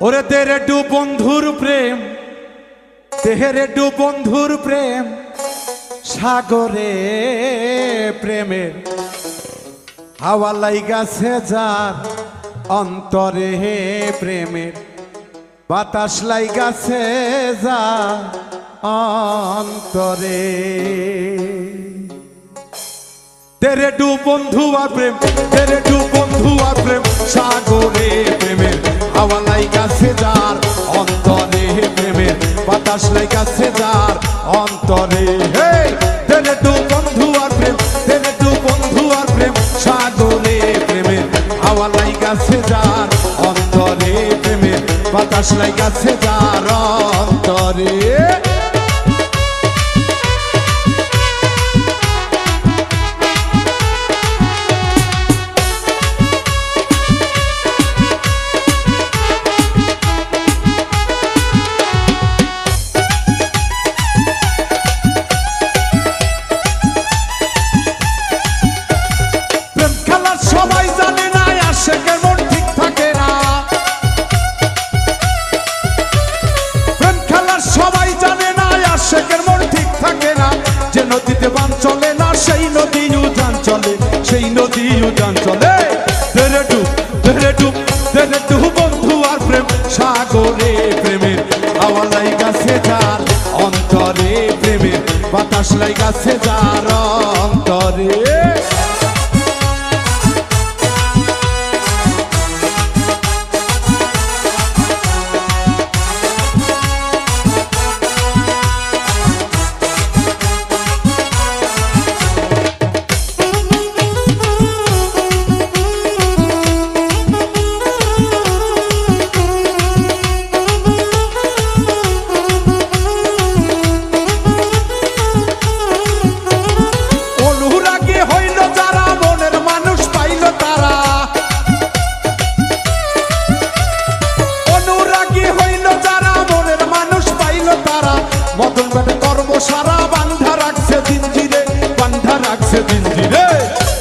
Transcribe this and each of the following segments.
ওরে তেরে ডু বন্ধুর প্রেম, তেরে ডু বন্ধুর প্রেম, সাগরে প্রেমের হাওয়া লাইগাছে যার অন্তরে প্রেমের বাতাস লাইগাছে যার অন্তরে। তেরে ডু বন্ধু আর প্রেম, তেরে ডু বন্ধু আর প্রেম, সাগরে প্রেমের হাওয়া লাইগাছে যার অন্তরে প্রেমের বাতাস লাইগাছে যার অন্তরে। তেরে ডু বন্ধু আর প্রেম, তেরে ডু বন্ধু আর প্রেম, সাগরে প্রেমের হাওয়া লাইগাছে যার অন্তরে প্রেমের বাতাস লাইগাছে যার অন্তরে। সবাই জানে না আশেকের মন ঠিক থাকে না, প্রেম খেলার সবাই জানে না আশেকের মন ঠিক থাকে না। যে নদীতে বান চলে না সেই নদী উজান চলে, সেই নদী উজান চলে। তেরে ডুব, তেরে ডুব, তেরে ডুব বন্ধু আর প্রেম, সাগরে প্রেমের হাওয়া লাইগাছে যার অন্তরে প্রেমের বাতাস লাইগাছে যার অন্তরে। মদন বেটে কর্ম সারা বান্ধা রাখছে জিঞ্জিরে, বান্ধা রাখছে জিঞ্জিরে।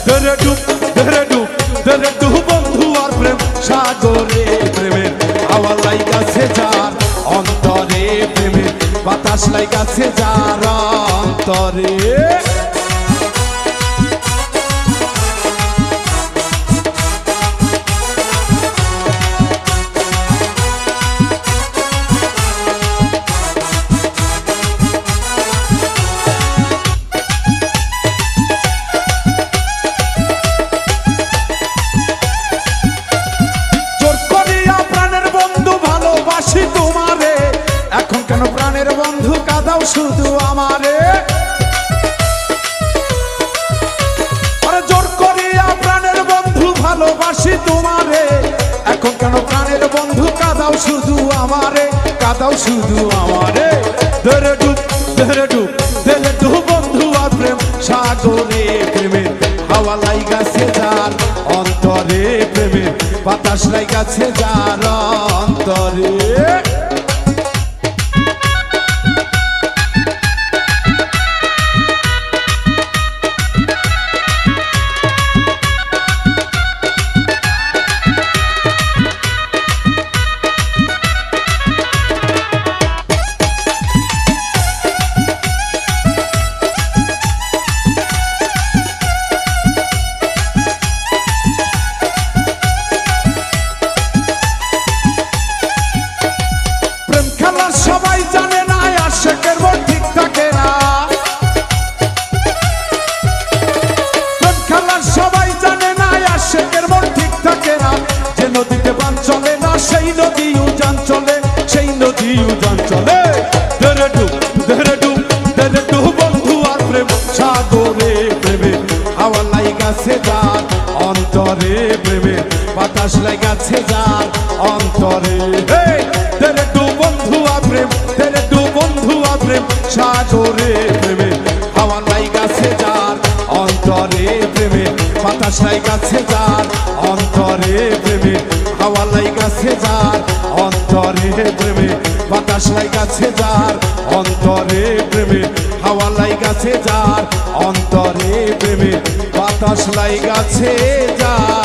তেরে ডুব, তেরে ডুব, তেরে ডুব বন্ধু আর প্রেম, সাগরে প্রেমের হাওয়া লাইগাছে যার অন্তরে প্রেমের বাতাস লাইগাছে যার অন্তরে। তোমারে এখন কেন প্রাণের বন্ধু কাঁদাও শুধু আমারে? আরে জোর করিয়া প্রাণের বন্ধু ভালোবাসি তোমারে, এখন কেন প্রাণের বন্ধু কাঁদাও শুধু আমারে, কাঁদাও শুধু আমারে। তেরে ডুব, তেরে ডুব, তেরে ডুব বন্ধু আর প্রেম, সাগরে প্রেমের হাওয়া লাইগাছে যার অন্তরে প্রেমের বাতাস লাইগাছে যার অন্তরে। সবাই জানে না আশেকের মন ঠিক থাকে না, প্রেম খেলার সবাই জানে না আশেকের মন ঠিক থাকে না। যে নদীতে বান চলে না সেই নদী উজান চলে, সেই নদী উজান চলে। তেরে ডুব, তেরে ডুব, তেরে ডুব বন্ধু আর প্রেম, সাগরে প্রেমের হাওয়া লাইগাছে যার অন্তরে প্রেমের বাতাস লাইগাছে যার অন্তরে। তেরে ডুব বন্ধু আর প্রেম, তেরে ডু বন্ধু আর প্রেম, সাগরে প্রেমের হাওয়া লাইগাছে যার অন্তরে প্রেমের বাতাস লাইগাছে যার অন্তরে প্রেমের হাওয়া লাইগাছে যার অন্তরে প্রেমের বাতাস লাইগাছে যার অন্তরে প্রেমের হাওয়া লাইগাছে যার অন্তরে প্রেমের বাতাস লাইগাছে যার।